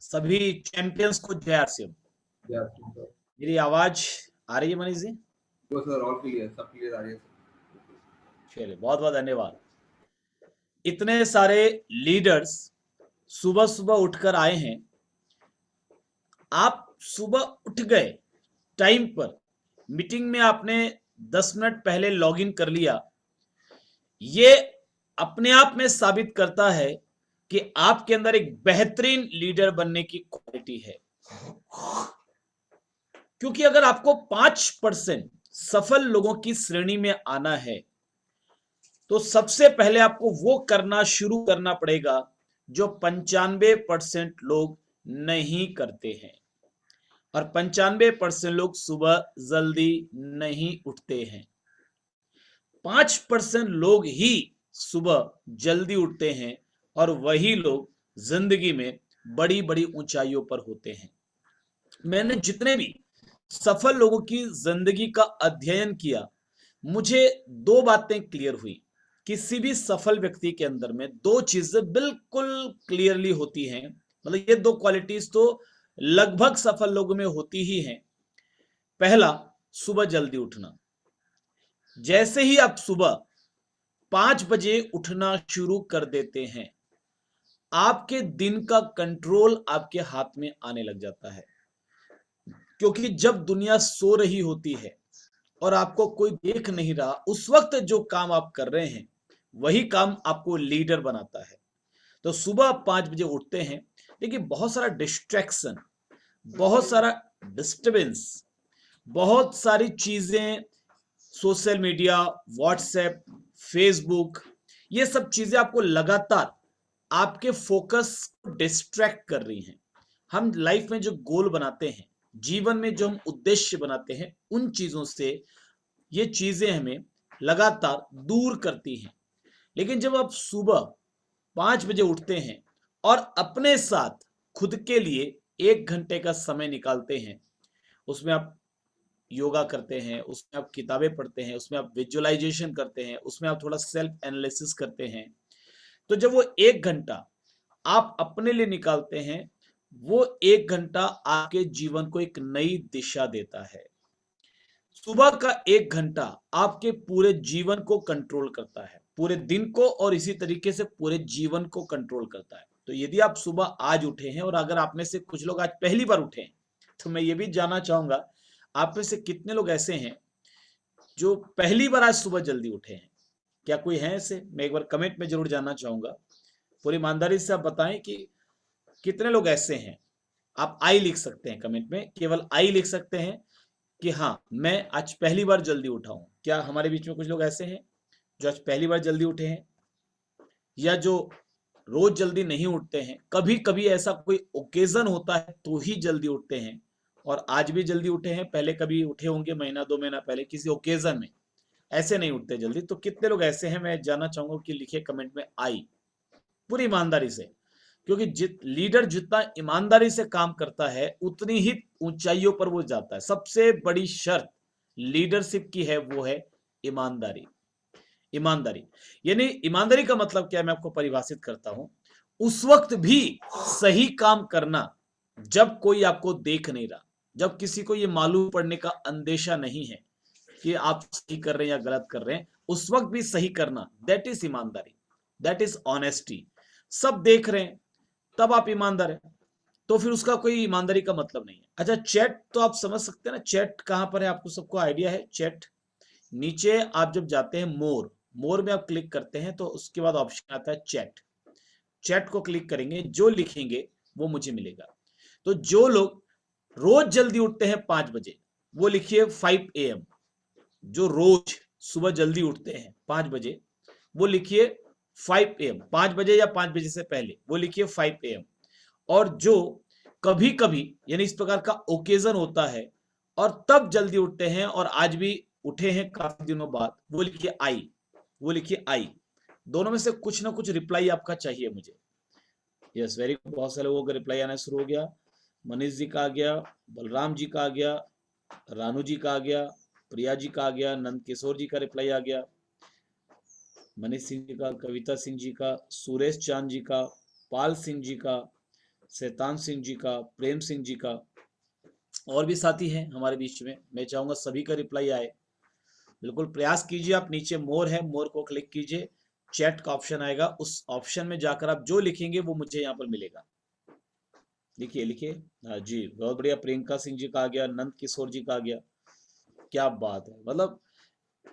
सभी चैंपियंस को जय आरसीएम। जय सर। मेरी आवाज आ रही है मनीष जी? तो सर ऑल क्लियर, सब क्लियर आ रही है सर। चलिए, बहुत बहुत धन्यवाद। इतने सारे लीडर्स सुबह सुबह उठकर आए हैं। आप सुबह उठ गए टाइम पर, मीटिंग में आपने 10 मिनट पहले लॉगिन कर लिया। ये अपने आप में साबित करता है कि आपके अंदर एक बेहतरीन लीडर बनने की क्वालिटी है। क्योंकि अगर आपको 5% सफल लोगों की श्रेणी में आना है तो सबसे पहले आपको वो करना शुरू करना पड़ेगा जो 95% लोग नहीं करते हैं। और 95% लोग सुबह जल्दी नहीं उठते हैं। 5% लोग ही सुबह जल्दी उठते हैं और वही लोग जिंदगी में बड़ी बड़ी ऊंचाइयों पर होते हैं। मैंने जितने भी सफल लोगों की जिंदगी का अध्ययन किया, मुझे दो बातें क्लियर हुई। किसी भी सफल व्यक्ति के अंदर में दो चीजें बिल्कुल क्लियरली होती हैं, मतलब ये दो क्वालिटीज तो लगभग सफल लोगों में होती ही हैं। पहला, सुबह जल्दी उठना। जैसे ही आप सुबह 5 बजे उठना शुरू कर देते हैं, आपके दिन का कंट्रोल आपके हाथ में आने लग जाता है। क्योंकि जब दुनिया सो रही होती है और आपको कोई देख नहीं रहा, उस वक्त जो काम आप कर रहे हैं वही काम आपको लीडर बनाता है। तो सुबह आप 5 बजे उठते हैं, लेकिन बहुत सारा डिस्ट्रैक्शन, बहुत सारा डिस्टरबेंस, बहुत सारी चीजें, सोशल मीडिया, व्हाट्सएप, फेसबुक, ये सब चीजें आपको लगातार आपके फोकस को डिस्ट्रैक्ट कर रही हैं। हम लाइफ में जो गोल बनाते हैं, जीवन में जो हम उद्देश्य बनाते हैं, उन चीजों से ये चीजें हमें लगातार दूर करती हैं। लेकिन जब आप सुबह 5 बजे उठते हैं और अपने साथ खुद के लिए 1 घंटे का समय निकालते हैं, उसमें आप योगा करते हैं, उसमें आप किताबें पढ़ते हैं, उसमें आप विजुअलाइजेशन करते हैं, उसमें आप थोड़ा सेल्फ एनालिसिस करते हैं, तो जब वो 1 घंटा आप अपने लिए निकालते हैं, वो 1 घंटा आपके जीवन को एक नई दिशा देता है। सुबह का 1 घंटा आपके पूरे जीवन को कंट्रोल करता है, पूरे दिन को, और इसी तरीके से पूरे जीवन को कंट्रोल करता है। तो यदि आप सुबह आज उठे हैं, और अगर आप में से कुछ लोग आज पहली बार उठे हैं, तो मैं ये भी जानना चाहूंगा आप में से कितने लोग ऐसे हैं जो पहली बार आज सुबह जल्दी उठे हैं। क्या कोई है ऐसे? मैं एक बार कमेंट में जरूर जानना चाहूंगा। पूरी ईमानदारी से आप बताएं कि कितने लोग ऐसे हैं। आप आई लिख सकते हैं कमेंट में, केवल आई लिख सकते हैं कि हाँ, मैं आज पहली बार जल्दी उठा हूं। क्या हमारे बीच में कुछ लोग ऐसे हैं जो आज पहली बार जल्दी उठे हैं, या जो रोज जल्दी नहीं उठते हैं, कभी कभी ऐसा कोई ओकेजन होता है तो ही जल्दी उठते हैं, और आज भी जल्दी उठे हैं, पहले कभी उठे होंगे महीना 2 महीना पहले किसी ओकेजन में, ऐसे नहीं उठते जल्दी। तो कितने लोग ऐसे हैं, मैं जानना चाहूंगा कि लिखे कमेंट में आई, पूरी ईमानदारी से। क्योंकि लीडर जितना ईमानदारी से काम करता है, उतनी ही ऊंचाइयों पर वो जाता है। सबसे बड़ी शर्त लीडरशिप की है, वो है ईमानदारी। ईमानदारी यानी, ईमानदारी का मतलब क्या है, मैं आपको परिभाषित करता हूं। उस वक्त भी सही काम करना जब कोई आपको देख नहीं रहा, जब किसी को ये मालूम पड़ने का अंदेशा नहीं है कि आप सही कर रहे हैं या गलत कर रहे हैं, उस वक्त भी सही करना, दैट इज ईमानदारी, दैट इज ऑनेस्टी। सब देख रहे हैं तब आप ईमानदार हैं, तो फिर उसका कोई ईमानदारी का मतलब नहीं है। अच्छा, चैट तो आप समझ सकते हैं ना, चैट कहां पर है, आपको सबको आइडिया है। चैट नीचे आप जब जाते हैं, मोर, मोर में आप क्लिक करते हैं तो उसके बाद ऑप्शन आता है चैट। चैट को क्लिक करेंगे, जो लिखेंगे वो मुझे मिलेगा। तो जो लोग रोज जल्दी उठते हैं 5 बजे, वो लिखिए 5 AM। जो रोज सुबह जल्दी उठते हैं 5 बजे, वो लिखिए 5 AM, 5 बजे या 5 बजे से पहले, वो लिखिए 5 AM। और जो कभी कभी, यानी इस प्रकार का ओकेजन होता है और तब जल्दी उठते हैं और आज भी उठे हैं काफी दिनों बाद, वो लिखिए आई, वो लिखिए आई। दोनों में से कुछ ना कुछ रिप्लाई आपका चाहिए मुझे। यस, वेरी गुड, बहुत सारे लोगों का रिप्लाई आना शुरू हो गया। मनीष जी का आ गया, बलराम जी का आ गया, रानू जी का आ गया, प्रिया जी का आ गया, नंद किशोर जी का रिप्लाई आ गया, मनीष सिंह जी का, कविता सिंह जी का, सुरेश चांद जी का, पाल सिंह जी का, शैतान सिंह जी का, प्रेम सिंह जी का, और भी साथी हैं हमारे बीच में। मैं चाहूंगा सभी का रिप्लाई आए। बिल्कुल प्रयास कीजिए। आप नीचे मोर है, मोर को क्लिक कीजिए, चैट का ऑप्शन आएगा, उस ऑप्शन में जाकर आप जो लिखेंगे वो मुझे यहाँ पर मिलेगा। लिखिए लिखिए। हाँ जी, बहुत बढ़िया। प्रियंका सिंह जी का आ गया, नंद किशोर जी का आ गया। क्या बात है, मतलब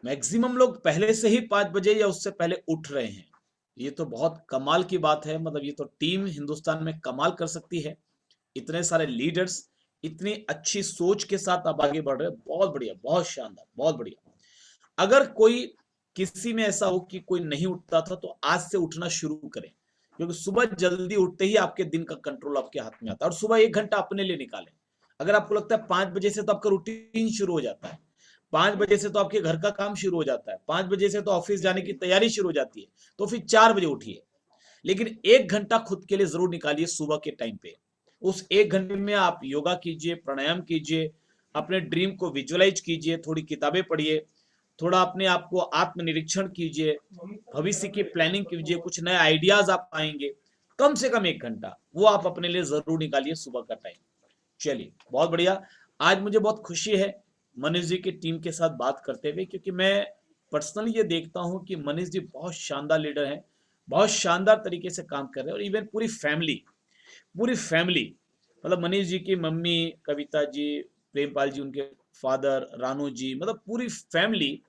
मैक्सिमम लोग पहले से ही 5 बजे या उससे पहले उठ रहे हैं। ये तो बहुत कमाल की बात है। मतलब ये तो टीम हिंदुस्तान में कमाल कर सकती है। इतने सारे लीडर्स इतनी अच्छी सोच के साथ आप आगे बढ़ रहे हैं। बहुत बढ़िया, बहुत शानदार, बहुत बढ़िया। अगर कोई किसी में ऐसा हो कि कोई नहीं उठता था, तो आज से उठना शुरू करें, क्योंकि सुबह जल्दी उठते ही आपके दिन का कंट्रोल आपके हाथ में आता है। और सुबह 1 घंटा अपने लिए निकालें। अगर आपको लगता है 5 बजे से तो आपका रूटीन शुरू हो जाता है, 5 बजे से तो आपके घर का काम शुरू हो जाता है, 5 बजे से तो ऑफिस जाने की तैयारी शुरू हो जाती है, तो फिर 4 बजे उठिए। लेकिन 1 घंटा खुद के लिए जरूर निकालिए सुबह के टाइम पे। उस 1 घंटे में आप योगा कीजिए, प्राणायाम कीजिए, अपने ड्रीम को विजुअलाइज कीजिए, थोड़ी किताबें पढ़िए, थोड़ा अपने आप को आत्मनिरीक्षण कीजिए, भविष्य की प्लानिंग कीजिए, कुछ नए आइडियाज आप पाएंगे। कम से कम 1 घंटा वो आप अपने लिए जरूर निकालिए सुबह का टाइम। चलिए, बहुत बढ़िया। आज मुझे बहुत खुशी है मनीष जी की टीम के साथ बात करते हुए, क्योंकि मैं पर्सनली ये देखता हूं कि मनीष जी बहुत शानदार लीडर हैं, बहुत शानदार तरीके से काम कर रहे हैं। और इवन पूरी फैमिली, मतलब मनीष जी की मम्मी कविता जी, प्रेमपाल जी उनके फादर, रानू जी, मतलब पूरी फैमिली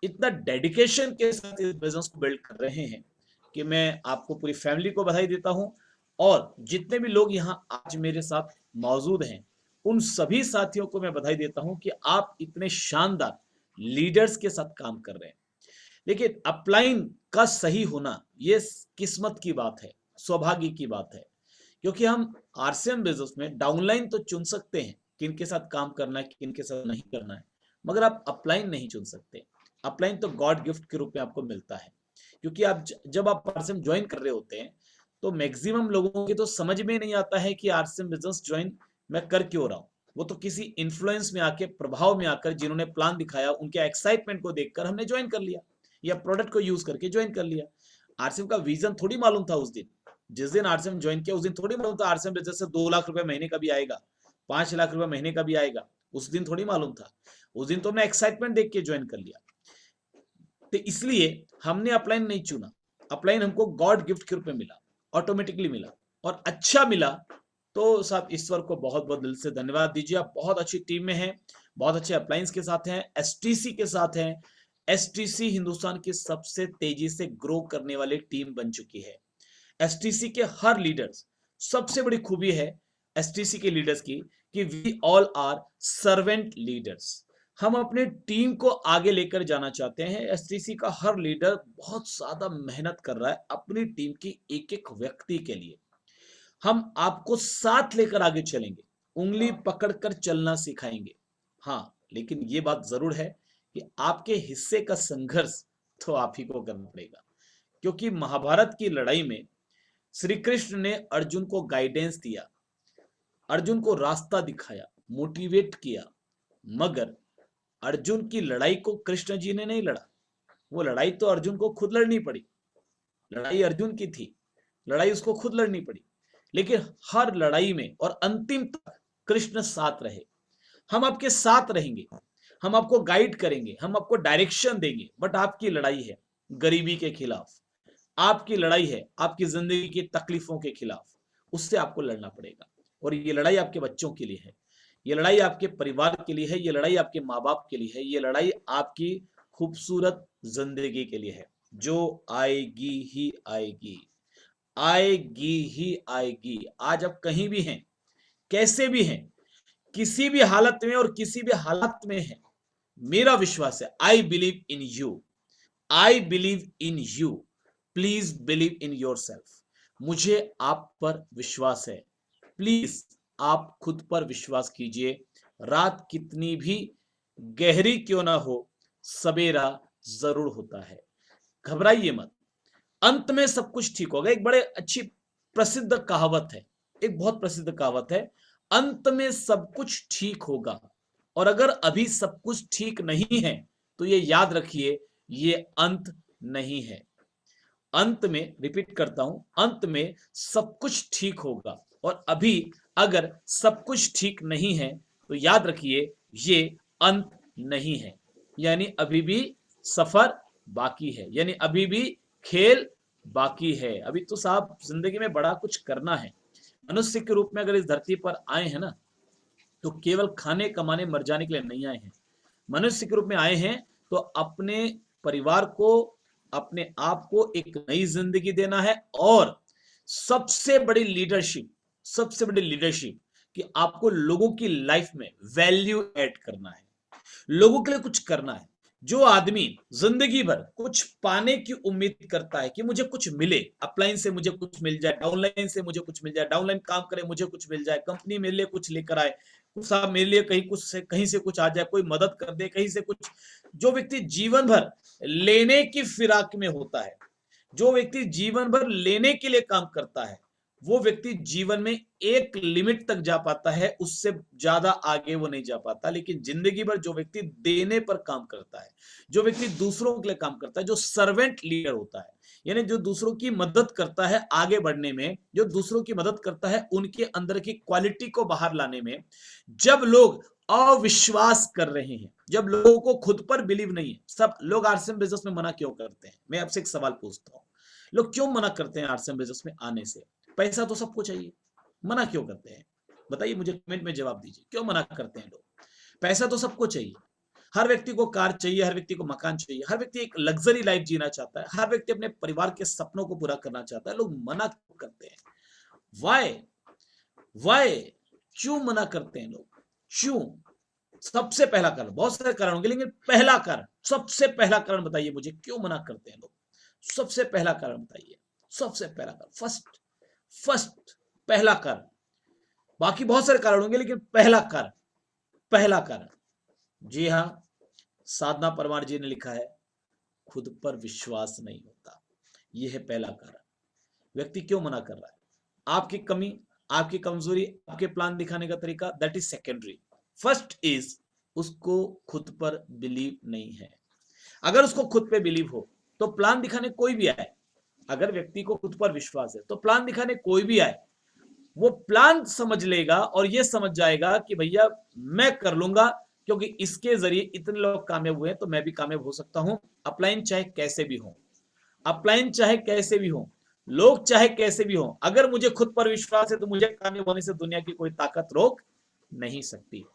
इतना डेडिकेशन के साथ इस बिजनेस को बिल्ड कर रहे हैं कि मैं आपको पूरी फैमिली को बधाई देता हूं। और जितने भी लोग यहाँ आज मेरे साथ मौजूद हैं, उन सभी साथियों को मैं बधाई देता हूं कि आप इतने शानदार लीडर्स के साथ काम कर रहे हैं। लेकिन अपलाइन का सही होना ये किस्मत की बात है, सौभाग्य की बात है। क्योंकि हम आरसीएम बिजनेस में डाउनलाइन तो चुन सकते हैं, किन के साथ काम करना है, किन के साथ नहीं करना है, मगर आप अपलाइन नहीं चुन सकते। अपलाइन तो गॉड गिफ्ट के रूप में आपको मिलता है। क्योंकि आप जब आप आरसीएम ज्वाइन कर रहे होते हैं, तो मैक्सिमम लोगों के तो समझ में नहीं आता है कि आरसीएम बिजनेस ज्वाइन मैं कर क्यों रहा हूँ। वो तो किसी इन्फ्लुएंस में आके, प्रभाव में आकर, जिन्होंने प्लान दिखाया उनके एक्साइटमेंट को देखकर हमने ज्वाइन कर लिया, या प्रोडक्ट को यूज करके ज्वाइन कर लिया। आरसीएम का विजन थोड़ी मालूम था उस दिन। जिस दिन आरसीएम ज्वाइन किया उस दिन थोड़ी मालूम था आरसीएम बिजनेस से 2 लाख रुपए महीने का भी आएगा, 5 लाख रुपए महीने का भी आएगा। उस दिन थोड़ी मालूम था। उस दिन तो हमने एक्साइटमेंट देख के ज्वाइन कर लिया। तो इसलिए हमने अपलाइन नहीं चुना। अपलाइन हमको गॉड गिफ्ट के रूप में मिला, ऑटोमेटिकली मिला, और अच्छा मिला। तो साहब ईश्वर को बहुत बहुत दिल से धन्यवाद दीजिए। आप बहुत अच्छी टीम में हैं, बहुत अच्छे अप्लायंस के साथ हैं, एसटीसी के साथ हैं। एसटीसी हिंदुस्तान की सबसे तेजी से ग्रो करने वाली टीम बन चुकी है। एसटीसी के हर लीडर्स, सबसे बड़ी खूबी है एसटीसी के लीडर्स की कि we all are servant leaders. हम अपने टीम को आगे लेकर जाना चाहते हैं। एसटीसी का हर लीडर बहुत ज्यादा मेहनत कर रहा है अपनी टीम की एक एक व्यक्ति के लिए। हम आपको साथ लेकर आगे चलेंगे, उंगली पकड़कर चलना सिखाएंगे। हाँ, लेकिन ये बात जरूर है कि आपके हिस्से का संघर्ष तो आप ही को करना पड़ेगा। क्योंकि महाभारत की लड़ाई में श्री कृष्ण ने अर्जुन को गाइडेंस दिया, अर्जुन को रास्ता दिखाया, मोटिवेट किया, मगर अर्जुन की लड़ाई को कृष्ण जी ने नहीं लड़ा। वो लड़ाई तो अर्जुन को खुद लड़नी पड़ी। लड़ाई अर्जुन की थी, लड़ाई उसको खुद लड़नी पड़ी। लेकिन हर लड़ाई में और अंतिम तक कृष्ण साथ रहे। हम आपके साथ रहेंगे, हम आपको गाइड करेंगे, हम आपको डायरेक्शन देंगे, बट आपकी लड़ाई है गरीबी के खिलाफ, आपकी लड़ाई है आपकी जिंदगी की तकलीफों के खिलाफ। उससे आपको लड़ना पड़ेगा। और ये लड़ाई आपके बच्चों के लिए है, ये लड़ाई आपके परिवार के लिए है, ये लड़ाई आपके माँ बाप के लिए है, ये लड़ाई आपकी खूबसूरत जिंदगी के लिए है, जो आएगी ही आएगी, आएगी ही आएगी। आज आप कहीं भी हैं, कैसे भी हैं, किसी भी हालत में और किसी भी हालत में हैं, मेरा विश्वास है, I believe in you, I believe in you, please believe in your self. मुझे आप पर विश्वास है, प्लीज आप खुद पर विश्वास कीजिए। रात कितनी भी गहरी क्यों ना हो, सवेरा जरूर होता है। घबराइए मत, अंत में सब कुछ ठीक होगा। एक बड़े अच्छी प्रसिद्ध कहावत है, एक बहुत प्रसिद्ध कहावत है, अंत में सब कुछ ठीक होगा। और अगर अभी सब कुछ ठीक नहीं है, तो ये याद रखिए, ये अंत नहीं है। अंत में, रिपीट करता हूं, अंत में सब कुछ ठीक होगा। और अभी अगर सब कुछ ठीक नहीं है तो याद रखिए ये अंत नहीं है, यानी अभी भी सफर बाकी है, यानी अभी भी खेल बाकी है। अभी तो साहब जिंदगी में बड़ा कुछ करना है। मनुष्य के रूप में अगर इस धरती पर आए हैं ना, तो केवल खाने कमाने मर जाने के लिए नहीं आए हैं। मनुष्य के रूप में आए हैं तो अपने परिवार को, अपने आप को एक नई जिंदगी देना है, और सबसे बड़ी लीडरशिप, सबसे बड़ी लीडरशिप कि आपको लोगों की लाइफ में वैल्यू ऐड करना है, लोगों के लिए कुछ करना है। जो आदमी जिंदगी भर कुछ पाने की उम्मीद करता है कि मुझे कुछ मिले, अपलाइन से मुझे कुछ मिल जाए, डाउनलाइन से मुझे कुछ मिल जाए, डाउनलाइन काम करे मुझे कुछ मिल जाए, कंपनी मेरे लिए कुछ लेकर आए, कुछ साहब मेरे लिए कहीं से कुछ आ जाए, कोई मदद कर दे कहीं से कुछ। जो व्यक्ति जीवन भर लेने की फिराक में होता है, जो व्यक्ति जीवन भर लेने के लिए काम करता है, वो व्यक्ति जीवन में एक लिमिट तक जा पाता है, उससे ज्यादा आगे वो नहीं जा पाता। लेकिन जिंदगी भर जो व्यक्ति देने पर काम करता है, जो व्यक्ति दूसरों के लिए काम करता है, जो सर्वेंट लीडर होता है, यानी जो दूसरों की मदद करता है आगे बढ़ने में, जो दूसरों की मदद करता है उनके अंदर की क्वालिटी को बाहर लाने में, जब लोग अविश्वास कर रहे हैं, जब लोगों को खुद पर बिलीव नहीं है। सब लोग आरसीएम बिजनेस में मना क्यों करते हैं? मैं आपसे एक सवाल पूछता हूं, लोग क्यों मना करते हैं आरसीएम बिजनेस में आने से? पैसा तो सबको चाहिए, मना क्यों करते हैं? बताइए मुझे, कमेंट में जवाब दीजिए, क्यों मना करते हैं लोग? पैसा तो सबको चाहिए, हर व्यक्ति को कार चाहिए, हर व्यक्ति को मकान चाहिए, हर व्यक्ति एक लग्जरी लाइफ जीना चाहता है, हर व्यक्ति अपने परिवार के सपनों को पूरा करना चाहता है। लोग मना क्यों करते हैं? वाई वाई क्यों मना करते हैं लोग? क्यों? सबसे पहला कारण, बहुत सारे कारण होंगे लेकिन पहला कारण, सबसे पहला कारण बताइए मुझे, क्यों मना करते हैं लोग? सबसे पहला कारण बताइए, सबसे पहला कारण, फर्स्ट फर्स्ट पहला कारण। बाकी बहुत सारे कारण होंगे लेकिन पहला कारण, पहला कारण, जी हां, साधना परमार जी ने लिखा है, खुद पर विश्वास नहीं होता। यह है पहला कारण। व्यक्ति क्यों मना कर रहा है? आपकी कमी, आपकी कमजोरी, आपके प्लान दिखाने का तरीका, that is secondary. First is उसको खुद पर बिलीव नहीं है। अगर उसको खुद पे बिलीव हो तो प्लान दिखाने कोई भी आए, अगर व्यक्ति को खुद पर विश्वास है तो प्लान दिखाने कोई भी आए, वो प्लान समझ लेगा और ये समझ जाएगा कि भैया मैं कर लूंगा, क्योंकि इसके जरिए इतने लोग कामयाब हुए हैं तो मैं भी कामयाब हो सकता हूं। अपलाइन चाहे कैसे भी हो, अपलाइन चाहे कैसे भी हो, लोग चाहे कैसे भी हो, अगर मुझे खुद पर विश्वास है तो मुझे कामयाब होने से दुनिया की कोई ताकत रोक नहीं सकती।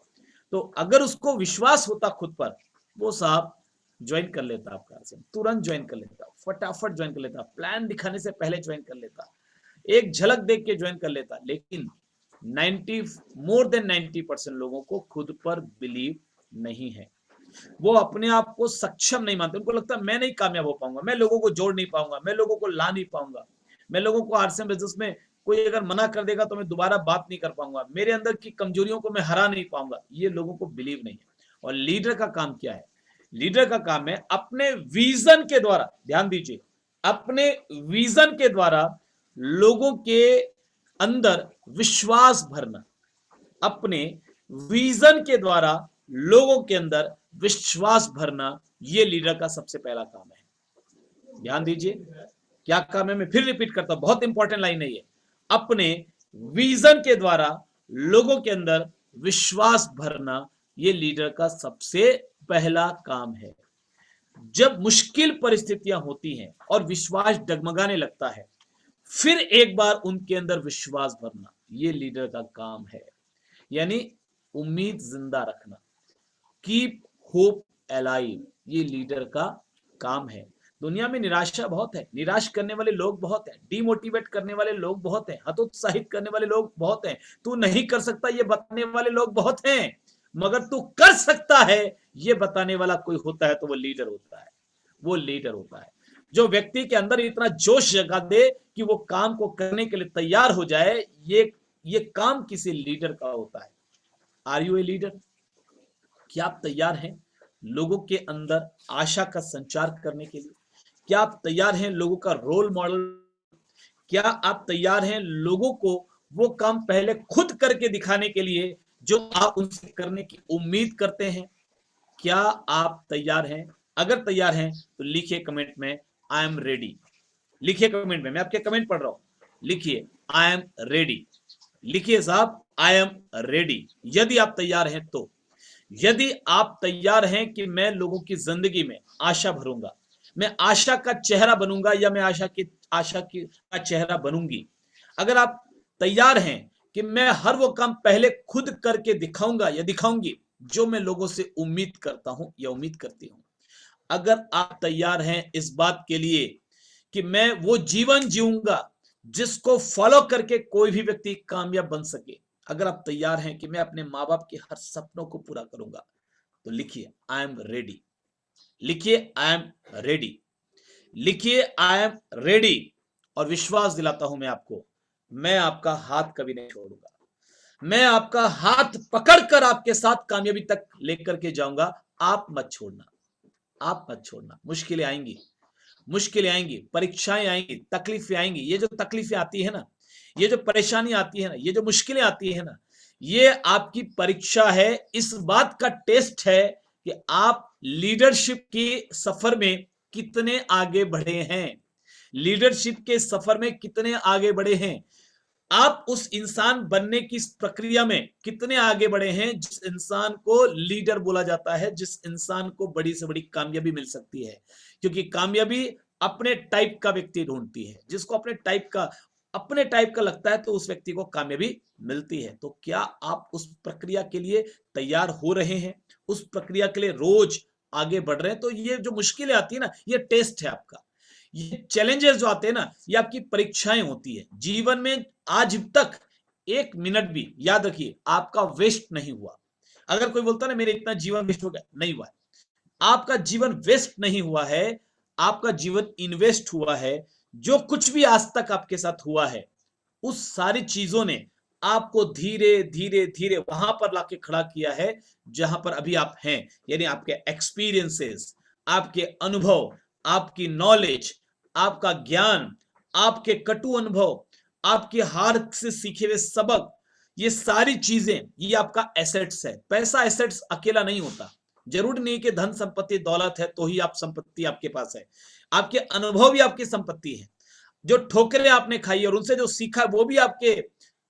तो अगर उसको विश्वास होता खुद पर, वो साहब ज्वाइन कर लेता, आपका तुरंत ज्वाइन कर लेता, फटाफट ज्वाइन कर लेता, प्लान दिखाने से पहले ज्वाइन कर लेता, एक झलक देख के ज्वाइन कर लेता। लेकिन 90 मोर देन 90% लोगों को खुद पर बिलीव नहीं है। वो अपने आप को सक्षम नहीं मानते, उनको लगता है मैं नहीं कामयाब हो पाऊंगा, मैं लोगों को जोड़ नहीं पाऊंगा, मैं लोगों को ला नहीं पाऊंगा, मैं लोगों को आरसीएम बिजनेस में कोई अगर मना कर देगा तो मैं दोबारा बात नहीं कर पाऊंगा, मेरे अंदर की कमजोरियों को मैं हरा नहीं पाऊंगा। ये लोगों को बिलीव नहीं है। और लीडर का काम क्या है? लीडर का काम है अपने विजन के द्वारा, ध्यान दीजिए, अपने विजन के द्वारा लोगों के अंदर विश्वास भरना, अपने विजन के द्वारा लोगों के अंदर विश्वास भरना, यह लीडर का सबसे पहला काम है। ध्यान दीजिए क्या काम है, मैं फिर रिपीट करता हूं, बहुत इंपॉर्टेंट लाइन है ये। अपने विजन के द्वारा लोगों के अंदर विश्वास भरना, यह लीडर का सबसे पहला काम है। जब मुश्किल परिस्थितियां होती हैं और विश्वास डगमगाने लगता है, फिर एक बार उनके अंदर विश्वास भरना, यह लीडर का काम है। यानी उम्मीद जिंदा रखना, कीप होप अलाइव, ये लीडर का काम है। दुनिया में निराशा बहुत है, निराश करने वाले लोग बहुत हैं, डिमोटिवेट करने वाले लोग बहुत हैं, हतोत्साहित करने वाले लोग बहुत हैं, तू नहीं कर सकता ये बताने वाले लोग बहुत हैं, मगर तू कर सकता है ये बताने वाला कोई होता है तो वो लीडर होता है। वो लीडर होता है जो व्यक्ति के अंदर इतना जोश जगा दे कि वो काम को करने के लिए तैयार हो जाए। ये काम किसी लीडर का होता है। Are you a leader? क्या आप तैयार हैं लोगों के अंदर आशा का संचार करने के लिए? क्या आप तैयार हैं लोगों का रोल मॉडल? क्या आप तैयार हैं लोगों को वो काम पहले खुद करके दिखाने के लिए जो आप उनसे करने की उम्मीद करते हैं? क्या आप तैयार हैं? अगर तैयार हैं तो लिखिए कमेंट में, आई एम रेडी। लिखिए कमेंट में, मैं आपके कमेंट पढ़ रहा हूं, लिखिए आई एम रेडी। लिखिए साहब, आई एम रेडी। यदि आप तैयार हैं तो, यदि आप तैयार हैं कि मैं लोगों की जिंदगी में आशा भरूंगा, मैं आशा का चेहरा बनूंगा, या मैं आशा की का चेहरा बनूंगी, अगर आप तैयार हैं कि मैं हर वो काम पहले खुद करके दिखाऊंगा या दिखाऊंगी जो मैं लोगों से उम्मीद करता हूं या उम्मीद करती हूं, अगर आप तैयार हैं इस बात के लिए कि मैं वो जीवन जीऊंगा जिसको फॉलो करके कोई भी व्यक्ति कामयाब बन सके, अगर आप तैयार हैं कि मैं अपने माँ बाप के हर सपनों को पूरा करूंगा, तो लिखिए आई एम रेडी। लिखिए आई एम रेडी। लिखिए आई एम रेडी। और विश्वास दिलाता हूं मैं आपको, मैं आपका हाथ कभी नहीं छोड़ूंगा। मैं आपका हाथ पकड़कर आपके साथ कामयाबी तक लेकर के जाऊंगा। आप मत छोड़ना। आप मत छोड़ना। मुश्किलें आएंगी, मुश्किलें आएंगी, परीक्षाएं आएंगी, तकलीफें आएंगी। ये जो तकलीफें आती है ना, ये जो परेशानी आती है ना, ये जो मुश्किलें आती है ना, ये आपकी परीक्षा है। इस बात का टेस्ट है कि आप लीडरशिप के सफर में कितने आगे बढ़े हैं। लीडरशिप के सफर में कितने आगे बढ़े हैं। आप उस इंसान बनने की प्रक्रिया में कितने आगे बढ़े हैं जिस इंसान को लीडर बोला जाता है, जिस इंसान को बड़ी से बड़ी कामयाबी मिल सकती है। क्योंकि कामयाबी अपने टाइप का व्यक्ति ढूंढती है। जिसको अपने टाइप का लगता है तो उस व्यक्ति को कामयाबी मिलती है। तो क्या आप उस प्रक्रिया के लिए तैयार हो रहे हैं? उस प्रक्रिया के लिए रोज आगे बढ़ रहे हैं? तो ये जो मुश्किलें आती है ना, ये टेस्ट है आपका। ये चैलेंजेस जो आते हैं ना, ये आपकी परीक्षाएं होती है जीवन में। आज तक एक मिनट भी, याद रखिए, आपका वेस्ट नहीं हुआ। अगर कोई बोलता है ना मेरे इतना जीवन वेस्ट हो गया, नहीं हुआ है। आपका जीवन वेस्ट नहीं हुआ है, आपका जीवन इन्वेस्ट हुआ है। जो कुछ भी आज तक आपके साथ हुआ है, उस सारी चीजों ने आपको धीरे धीरे धीरे वहां पर लाके खड़ा किया है जहां पर अभी आप हैं। यानी आपके एक्सपीरियंसेस, आपके अनुभव, आपकी नॉलेज, आपका ज्ञान, आपके कटु अनुभव, आपके हार से सीखे हुए सबक, ये सारी चीजें, ये आपका एसेट्स है। पैसा एसेट्स अकेला नहीं होता। जरूरी नहीं कि धन संपत्ति दौलत है तो ही आप संपत्ति आपके पास है। आपके अनुभव भी आपकी संपत्ति है। जो ठोकरें आपने खाई और उनसे जो सीखा वो भी आपके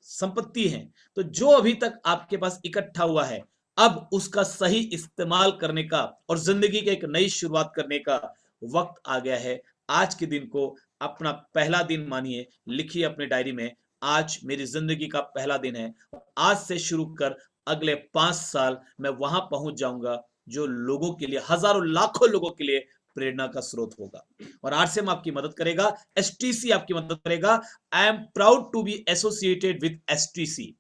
संपत्ति है। तो जो अभी तक आपके पास इकट्ठा हुआ है, अब उसका सही इस्तेमाल करने का और जिंदगी की एक नई शुरुआत करने का वक्त आ गया है। आज के दिन को अपना पहला दिन मानिए। लिखिए अपने डायरी में, आज मेरी जिंदगी का पहला दिन है। आज से शुरू कर अगले 5 साल मैं वहां पहुंच जाऊंगा जो लोगों के लिए, हजारों लाखों लोगों के लिए प्रेरणा का स्रोत होगा। और आरसीएम आपकी मदद करेगा, एसटीसी आपकी मदद करेगा। I am proud to be associated with STC.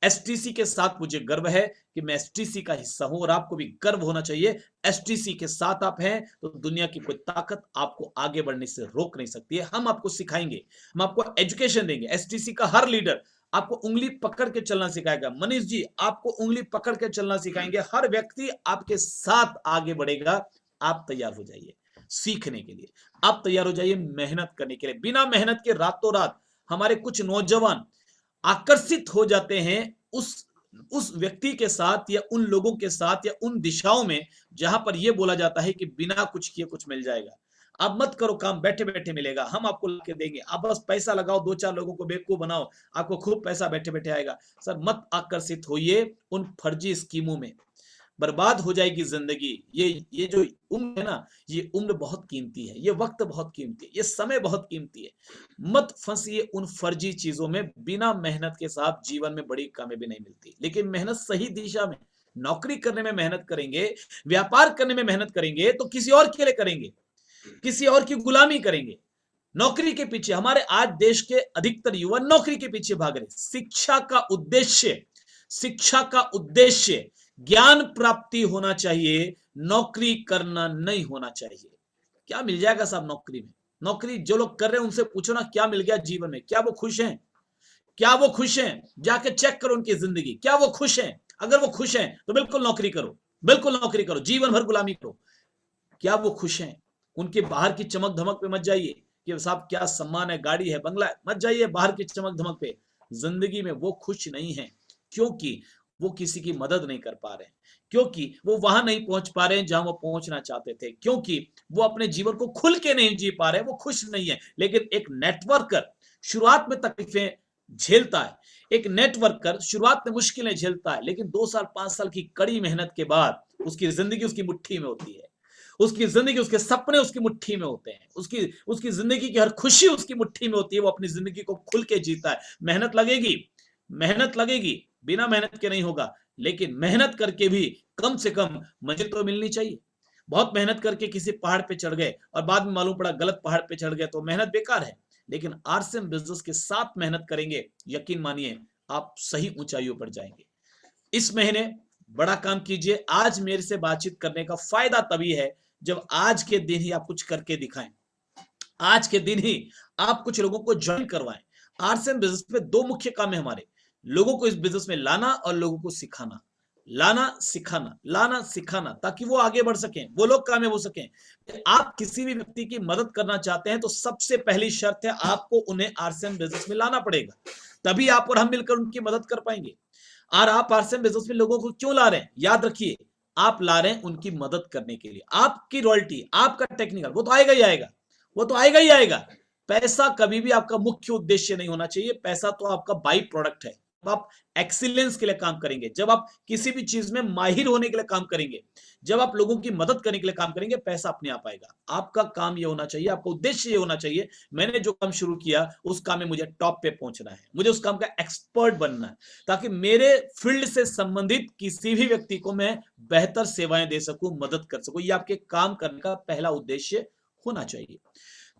STC के साथ मुझे गर्व है कि मैं एसटीसी का हिस्सा हूं, और आपको भी गर्व होना चाहिए। एसटीसी के साथ आप हैं तो दुनिया की कोई ताकत आपको आगे बढ़ने से रोक नहीं सकती है। हम आपको सिखाएंगे, हम आपको एजुकेशन देंगे। एसटीसी का हर लीडर आपको उंगली पकड़ के चलना सिखाएगा। मनीष जी आपको उंगली पकड़ के चलना सिखाएंगे। हर व्यक्ति आपके साथ आगे बढ़ेगा। आप तैयार हो जाइए सीखने के लिए। आप तैयार हो जाइए मेहनत करने के लिए। बिना मेहनत के रातों रात हमारे कुछ नौजवान आकर्षित हो जाते हैं उस व्यक्ति के साथ, या उन लोगों के साथ, या उन दिशाओं में जहां पर यह बोला जाता है कि बिना कुछ किए कुछ मिल जाएगा। आप मत करो काम, बैठे बैठे मिलेगा, हम आपको लाके देंगे, आप बस पैसा लगाओ, 2-4 लोगों को बेवकूफ बनाओ, आपको खूब पैसा बैठे बैठे आएगा। सर मत आकर्षित होइए उन फर्जी स्कीमों में, बर्बाद हो जाएगी जिंदगी। ये जो उम्र है ना, ये उम्र बहुत कीमती है, ये वक्त बहुत कीमती है, ये समय बहुत कीमती है। मत फंसिए उन फर्जी चीजों में। बिना मेहनत के साथ जीवन में बड़ी कामयाबी नहीं मिलती। लेकिन मेहनत सही दिशा में, नौकरी करने में मेहनत करेंगे, व्यापार करने में मेहनत करेंगे, तो किसी और के लिए करेंगे, किसी और की गुलामी करेंगे। नौकरी के पीछे हमारे आज देश के अधिकतर युवा नौकरी के पीछे भाग रहे। शिक्षा का उद्देश्य ज्ञान प्राप्ति होना चाहिए, नौकरी करना नहीं होना चाहिए। क्या मिल जाएगा साहब नौकरी में? नौकरी जो लोग कर रहे हैं उनसे पूछो ना क्या मिल गया जीवन में, क्या वो खुश हैं? क्या वो खुश हैं? जाके चेक करो उनकी जिंदगी, क्या वो खुश हैं? अगर वो खुश हैं तो बिल्कुल नौकरी करो, बिल्कुल नौकरी करो, जीवन भर गुलामी करो। क्या वो खुश हैं? उनके बाहर की चमक धमक पे मत जाइए कि साहब क्या सम्मान है, गाड़ी है, बंगला है, मत जाइए बाहर की चमक धमक पे। जिंदगी में वो खुश नहीं है, क्योंकि वो किसी की मदद नहीं कर पा रहे हैं, क्योंकि वो वहां नहीं पहुंच पा रहे हैं जहां वो पहुंचना चाहते थे, क्योंकि वो अपने जीवन को खुल के नहीं जी पा रहे हैं, वो खुश नहीं है। लेकिन एक नेटवर्कर शुरुआत में तकलीफें झेलता है। एक नेटवर्कर शुरुआत में मुश्किलें झेलता है, लेकिन 2 साल 5 साल की कड़ी मेहनत के बाद उसकी जिंदगी उसकी मुट्ठी में होती है। उसकी जिंदगी, उसके सपने उसकी मुट्ठी में होते हैं। उसकी उसकी जिंदगी की हर खुशी उसकी मुट्ठी में होती है। वो अपनी जिंदगी को खुल के जीता है। मेहनत लगेगी, मेहनत लगेगी, बिना मेहनत के नहीं होगा, लेकिन मेहनत करके भी कम से कम मंजिल तो मिलनी चाहिए। बहुत मेहनत करके किसी पहाड़ पे चढ़ गए और बाद में मालूम पड़ा गलत पहाड़ पे चढ़ गए तो मेहनत बेकार है। लेकिन आरसीएम बिजनेस के साथ मेहनत करेंगे, यकीन मानिए आप सही ऊंचाइयों पर जाएंगे। इस महीने बड़ा काम कीजिए। आज मेरे से बातचीत करने का फायदा तभी है जब आज के दिन ही आप कुछ करके दिखाएं। आज के दिन ही आप कुछ लोगों को ज्वाइन करवाएं। आरसीएम बिजनेस में दो मुख्य काम है हमारे, लोगों को इस बिजनेस में लाना और लोगों को सिखाना। लाना सिखाना, लाना सिखाना, ताकि वो आगे बढ़ सकें, वो लोग कामयाब हो सकें। आप किसी भी व्यक्ति की मदद करना चाहते हैं तो सबसे पहली शर्त है आपको उन्हें आरसीएम बिजनेस में लाना पड़ेगा। तभी आप और हम मिलकर उनकी मदद कर पाएंगे। और आप आरसीएम बिजनेस में लोगों को क्यों ला रहे हैं, याद रखिए, आप ला रहे हैं उनकी मदद करने के लिए। आपकी रॉयल्टी, आपका टेक्निकल, वो तो आएगा ही आएगा, वो तो आएगा ही आएगा। पैसा कभी भी आपका मुख्य उद्देश्य नहीं होना चाहिए। पैसा तो आपका बाई प्रोडक्ट है। जब आप एक्सीलेंस के लिए काम करेंगे, जब आप किसी भी चीज में माहिर होने के लिए काम करेंगे, जब आप लोगों की मदद करने के लिए काम करेंगे, पैसा अपने आप आएगा। आपका काम यह होना चाहिए, आपका उद्देश्य ये होना चाहिए, मैंने जो काम शुरू किया उस काम में मुझे टॉप पे पहुंचना है, मुझे उस काम का एक्सपर्ट बनना है, ताकि मेरे फील्ड से संबंधित किसी भी व्यक्ति को मैं बेहतर सेवाएं दे सकूं, मदद कर सकूं। ये आपके काम करने का पहला उद्देश्य होना चाहिए।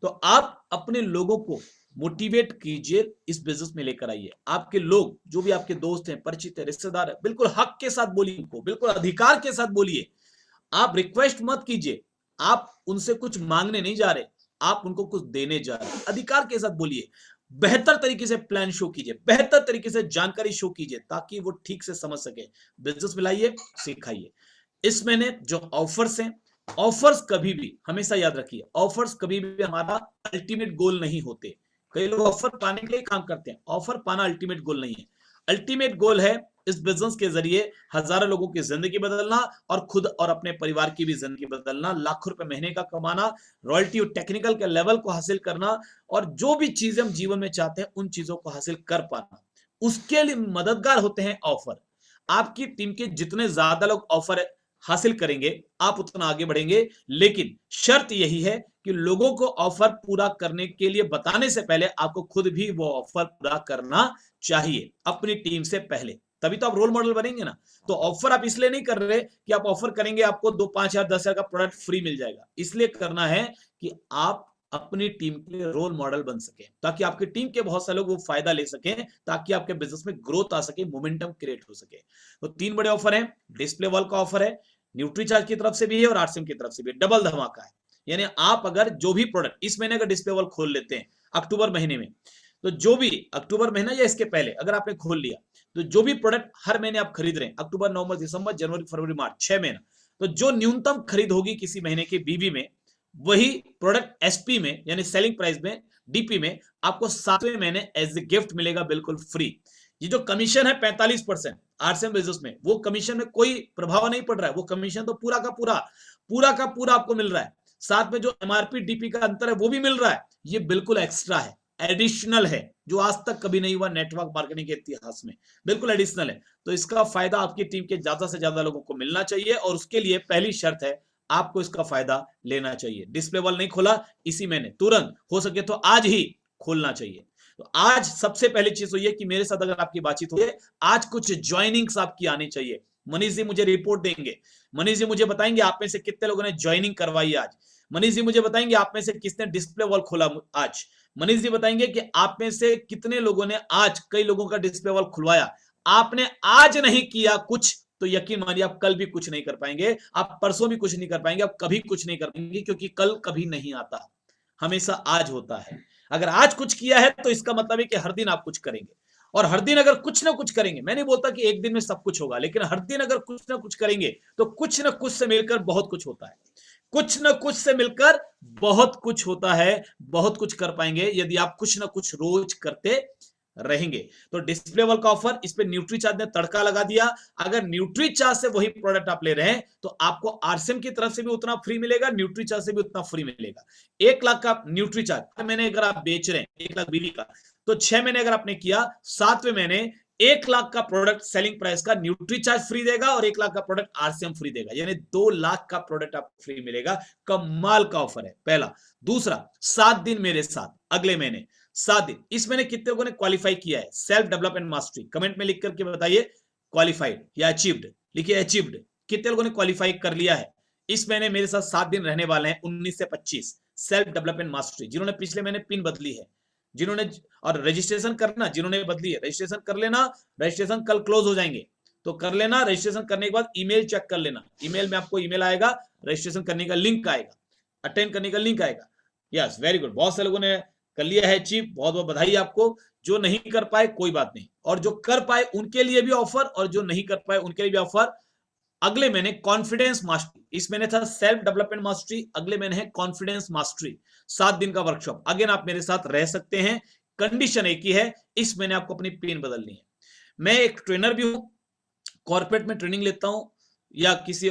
तो आप अपने लोगों को मोटिवेट कीजिए, इस बिजनेस में लेकर आइए। आपके लोग, जो भी आपके दोस्त हैं, परिचित हैं, रिश्तेदार हैं, बिल्कुल हक के साथ बोलिए उनको, बिल्कुल अधिकार के साथ बोलिए। आप रिक्वेस्ट मत कीजिए, आप उनसे कुछ मांगने नहीं जा रहे, आप उनको कुछ देने जा रहे हैं। अधिकार के साथ बोलिए, बेहतर तरीके से प्लान शो कीजिए, बेहतर तरीके से जानकारी शो कीजिए, ताकि वो ठीक से समझ सके। बिजनेस में लाइए, सिखाइए। इस महीने जो ऑफर्स हैं, ऑफर्स कभी भी हमेशा याद रखिए, ऑफर्स कभी भी हमारा अल्टीमेट गोल नहीं होते। कई लोग ऑफर पाने के लिए काम करते हैं, ऑफर पाना अल्टीमेट गोल नहीं है। अल्टीमेट गोल है इस बिजनेस के जरिए हजारों लोगों की जिंदगी बदलना और खुद और अपने परिवार की भी जिंदगी बदलना, लाखों रुपए महीने का कमाना, रॉयल्टी और टेक्निकल के लेवल को हासिल करना, और जो भी चीजें हम जीवन में चाहते हैं उन चीजों को हासिल कर पाना। उसके लिए मददगार होते हैं ऑफर। आपकी टीम के जितने ज्यादा लोग ऑफर हासिल करेंगे, आप उतना आगे बढ़ेंगे। लेकिन शर्त यही है कि लोगों को ऑफर पूरा करने के लिए बताने से पहले आपको खुद भी वो ऑफर पूरा करना चाहिए, अपनी टीम से पहले। तभी तो आप रोल मॉडल बनेंगे ना। तो ऑफर आप इसलिए नहीं कर रहे कि आप ऑफर करेंगे आपको 2 5 हजार 10 हजार का प्रोडक्ट फ्री मिल जाएगा। इसलिए करना है कि आप अपनी टीम के लिए रोल मॉडल बन सके, ताकि आपकी टीम के बहुत सारे लोग वो फायदा ले सकें, ताकि आपके बिजनेस में ग्रोथ आ सके, मोमेंटम क्रिएट हो सके। तो 3 बड़े ऑफर हैं। डिस्प्ले वॉल का ऑफर है, न्यूट्रीचार्ज की तरफ से भी है और आरसीएम की तरफ से भी, डबल धमाका है। यानी आप अगर जो भी प्रोडक्ट इस महीने का डिस्प्ले वॉल खोल लेते हैं अक्टूबर महीने में, तो जो भी अक्टूबर महीना या इसके पहले अगर आपने खोल लिया, तो जो भी प्रोडक्ट हर महीने आप खरीद रहे हैं, अक्टूबर नवंबर दिसंबर जनवरी फरवरी मार्च, 6 महीना, तो जो न्यूनतम खरीद होगी किसी महीने की बीबी में, वही प्रोडक्ट एसपी में यानी सेलिंग प्राइस में, डीपी में, आपको 7वें महीने एज ए गिफ्ट मिलेगा, बिल्कुल फ्री। ये जो कमीशन है 45% आरसीएम बिजनेस में, वो कमीशन में कोई प्रभाव नहीं पड़ रहा है। वो कमीशन तो पूरा का पूरा आपको मिल रहा है। साथ में जो एमआरपी डीपी का अंतर है वो भी मिल रहा है। ये बिल्कुल एक्स्ट्रा है, एडिशनल है, जो आज तक कभी नहीं हुआ नेटवर्क मार्केटिंग के इतिहास में, बिल्कुल एडिशनल है। तो इसका फायदा आपकी टीम के ज्यादा से ज्यादा लोगों को मिलना चाहिए, और उसके लिए पहली शर्त है आपको इसका फायदा लेना चाहिए। डिस्प्ले वॉल नहीं खोला इसी महीने, तुरंत हो सके तो आज ही खोलना चाहिए। तो आज सबसे पहली चीज तो ये कि मेरे साथ अगर आपकी बातचीत हो, आज कुछ ज्वाइनिंग्स आपकी आनी चाहिए। मनीष जी मुझे रिपोर्ट देंगे, मनीष जी मुझे बताएंगे आप में से कितने लोगों ने ज्वाइनिंग करवाई आज। मनीष जी मुझे बताएंगे आप में से किसने डिस्प्ले वॉल खोला आज। मनीष जी बताएंगे कि आप में से कितने लोगों ने आज, कई लोगों का डिस्प्ले वॉल खुलवाया। आपने आज नहीं किया कुछ तो यकीन मानिए आप कल भी कुछ नहीं कर पाएंगे, आप परसों भी कुछ नहीं कर पाएंगे, आप कभी कुछ नहीं कर पाएंगे, क्योंकि कल कभी नहीं आता, हमेशा आज होता है। अगर आज कुछ किया है तो इसका मतलब है कि हर दिन आप कुछ करेंगे, और हर दिन अगर कुछ ना कुछ करेंगे, मैं नहीं बोलता कि एक दिन में सब कुछ होगा, लेकिन हर दिन अगर कुछ ना कुछ करेंगे तो कुछ ना कुछ से मिलकर बहुत कुछ होता है। कुछ ना कुछ से मिलकर बहुत कुछ होता है, बहुत कुछ कर पाएंगे यदि आप कुछ ना कुछ रोज करते रहेंगे। तो डिस्प्ले वाल का ऑफर, इस पे न्यूट्रीचार्ज ने तड़का लगा दिया। अगर न्यूट्रीचार्ज से वही प्रोडक्ट आप ले रहे हैं तो आपको आरसीएम की तरफ से भी उतना फ्री मिलेगा, न्यूट्रीचार्ज से भी उतना फ्री मिलेगा। 1 लाख का न्यूट्रीचार्ज मैंने अगर आप बेच रहे हैं 1 लाख बीवी का, तो 6 महीने अगर आपने किया, 7वें महीने 1 लाख का प्रोडक्ट सेलिंग प्राइस का न्यूट्रीचार्ज फ्री देगा और 1 लाख का प्रोडक्ट आरसीएम फ्री देगा, यानी 2 लाख का प्रोडक्ट आपको फ्री मिलेगा। कमाल का ऑफर है पहला। दूसरा, 7 दिन मेरे साथ अगले महीने 7 दिन। इस महीने कितने लोगों ने क्वालिफाई किया है सेल्फ डेवलपमेंट मास्टरी? कमेंट में लिख करके बताइए क्वालिफाइड या अचीव्ड, लिखिए अचीव्ड। कितने लोगों ने क्वालिफाई कर लिया है? इस महीने मेरे साथ 7 दिन रहने वाले हैं 19 से 25 सेल्फ डेवलपमेंट मास्टरी, जिन्होंने पिछले महीने पिन बदली है, जिन्होंने, और रजिस्ट्रेशन करना, जिन्होंने बदली है रजिस्ट्रेशन कर लेना। रजिस्ट्रेशन कल क्लोज हो जाएंगे तो कर लेना। रजिस्ट्रेशन करने के बाद ईमेल चेक कर लेना, ईमेल में आपको ईमेल आएगा, रजिस्ट्रेशन करने का लिंक आएगा, अटेंड करने का लिंक आएगा। यस, वेरी गुड, बहुत से लोगों ने कर लिया है अचीव, बहुत बहुत बधाई आपको। जो नहीं कर पाए कोई बात नहीं, और जो कर पाए उनके लिए भी ऑफर, और जो नहीं कर पाए उनके लिए भी ऑफर। अगले महीने कॉन्फिडेंस मास्टरी, इस महीने था सेल्फ डेवलपमेंट मास्टरी, अगले महीने है कॉन्फिडेंस मास्टरी, 7 दिन का वर्कशॉप। अगेन आप मेरे साथ रह सकते हैं, कंडीशन एक ही है, इस महीने आपको अपनी पिन बदलनी है। मैं एक ट्रेनर भी हूं, कॉर्पोरेट में ट्रेनिंग लेता हूं, या किसी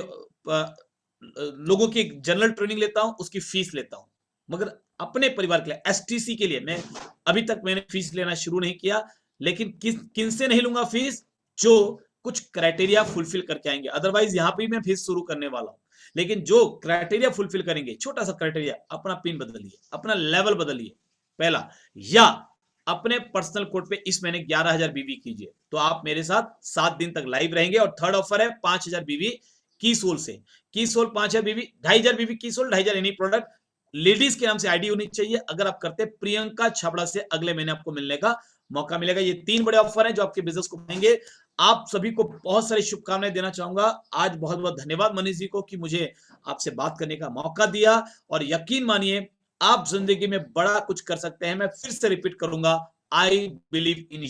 लोगों की जनरल ट्रेनिंग लेता हूं, उसकी फीस लेता हूं, मगर अपने परिवार के लिए, एसटीसी के लिए मैं अभी तक मैंने फीस लेना शुरू नहीं किया। लेकिन किन से नहीं लूंगा फीस? जो कुछ क्राइटेरिया फुलफिल करके आएंगे, अदरवाइज यहां पे मैं फीस शुरू करने वाला हूं। लेकिन जो क्राइटेरिया फुलफिल करेंगे, छोटा सा क्राइटेरिया, अपना पिन बदलिए, अपना लेवल बदलिए पहला, या अपने पर्सनल कोड पे इस महीने 11,000 बीवी कीजिए, तो आप मेरे साथ 7 दिन तक लाइव रहेंगे। और थर्ड ऑफर है 5,000 बीवी की सोल से, की सोल 5,000 बीवी, 2,500 बीवी की सोल, 2,500 एनी प्रोडक्ट। लेडीज के नाम से आईडी होनी चाहिए। अगर आप करते प्रियंका छाबड़ा से, अगले महीने आपको मिलने का मौका मिलेगा। ये 3 बड़े ऑफर हैं जो आपके बिजनेस को बढ़ाएंगे। आप सभी को बहुत सारी शुभकामनाएं देना चाहूंगा। आज बहुत बहुत धन्यवाद मनीष जी को कि मुझे आपसे बात करने का मौका दिया, और यकीन मानिए आप जिंदगी में बड़ा कुछ कर सकते हैं। मैं फिर से रिपीट करूंगा, आई बिलीव इन